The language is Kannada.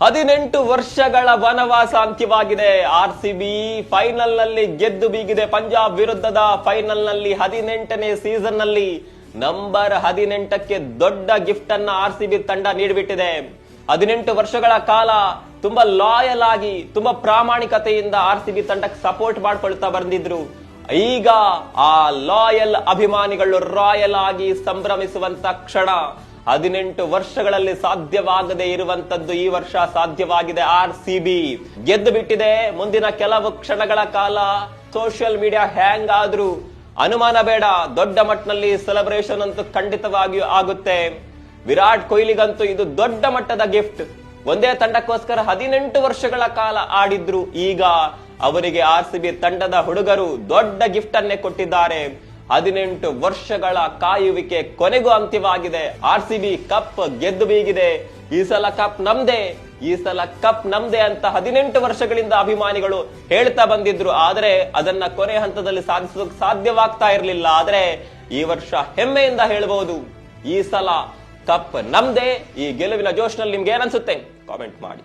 18 ವರ್ಷಗಳ ವನವಾಸ ಅಂತ್ಯವಾಗಿದೆ. ಆರ್ಸಿಬಿ ಫೈನಲ್ ನಲ್ಲಿ ಗೆದ್ದು ಬೀಗಿದೆ. ಪಂಜಾಬ್ ವಿರುದ್ಧದ ಫೈನಲ್ ನಲ್ಲಿ 18ನೇ ಸೀಸನ್ ನಲ್ಲಿ ನಂಬರ್ 18ಕ್ಕೆ ದೊಡ್ಡ ಗಿಫ್ಟ್ ಅನ್ನ ಆರ್ಸಿಬಿ ತಂಡ ನೀಡಿಬಿಟ್ಟಿದೆ. 18 ವರ್ಷಗಳ ಕಾಲ ತುಂಬಾ ಲಾಯಲ್ ಆಗಿ ತುಂಬಾ ಪ್ರಾಮಾಣಿಕತೆಯಿಂದ ಆರ್ಸಿಬಿ ತಂಡಕ್ಕೆ ಸಪೋರ್ಟ್ ಮಾಡ್ಕೊಳ್ತಾ ಬಂದಿದ್ರು. ಈಗ ಆ ಲಾಯಲ್ ಅಭಿಮಾನಿಗಳು ರಾಯಲ್ ಆಗಿ ಸಂಭ್ರಮಿಸುವಂತ ಕ್ಷಣ 18 ವರ್ಷಗಳಲ್ಲಿ ಸಾಧ್ಯವಾಗದೇ ಇರುವಂತದ್ದು ಈ ವರ್ಷ ಸಾಧ್ಯವಾಗಿದೆ. ಆರ್ಸಿಬಿ ಗೆದ್ದು ಬಿಟ್ಟಿದೆ. ಮುಂದಿನ ಕೆಲವು ಕ್ಷಣಗಳ ಕಾಲ ಸೋಷಿಯಲ್ ಮೀಡಿಯಾ ಹ್ಯಾಂಗ್ ಆದ್ರೂ ಅನುಮಾನ ಬೇಡ, ದೊಡ್ಡ ಮಟ್ಟದಲ್ಲಿ ಸೆಲೆಬ್ರೇಷನ್ ಅಂತೂ ಖಂಡಿತವಾಗಿಯೂ ಆಗುತ್ತೆ. ವಿರಾಟ್ ಕೊಹ್ಲಿಗಂತೂ ಇದು ದೊಡ್ಡ ಮಟ್ಟದ ಗಿಫ್ಟ್. ಒಂದೇ ತಂಡಕ್ಕೋಸ್ಕರ 18 ವರ್ಷಗಳ ಕಾಲ ಆಡಿದ್ರು. ಈಗ ಅವರಿಗೆ ಆರ್ಸಿಬಿ ತಂಡದ ಹುಡುಗರು ದೊಡ್ಡ ಗಿಫ್ಟ್ ಅನ್ನೇ ಕೊಟ್ಟಿದ್ದಾರೆ. 18 ವರ್ಷಗಳ ಕಾಯುವಿಕೆ ಕೊನೆಗೂ ಅಂತ್ಯವಾಗಿದೆ. ಆರ್ಸಿಬಿ ಕಪ್ ಗೆದ್ದು ಬೀಗಿದೆ. ಈ ಸಲ ಕಪ್ ನಮ್ದೇ, ಈ ಸಲ ಕಪ್ ನಮ್ದೇ ಅಂತ 18 ವರ್ಷಗಳಿಂದ ಅಭಿಮಾನಿಗಳು ಹೇಳ್ತಾ ಬಂದಿದ್ರು. ಆದ್ರೆ ಅದನ್ನ ಕೊನೆ ಹಂತದಲ್ಲಿ ಸಾಧಿಸೋಕೆ ಸಾಧ್ಯವಾಗ್ತಾ ಇರಲಿಲ್ಲ. ಆದ್ರೆ ಈ ವರ್ಷ ಹೆಮ್ಮೆಯಿಂದ ಹೇಳಬಹುದು, ಈ ಸಲ ಕಪ್ ನಮ್ದೇ. ಈ ಗೆಲುವಿನ ಜೋಶ್ನಲ್ಲಿ ನಿಮ್ಗೆ ಏನನ್ಸುತ್ತೆ ಕಾಮೆಂಟ್ ಮಾಡಿ.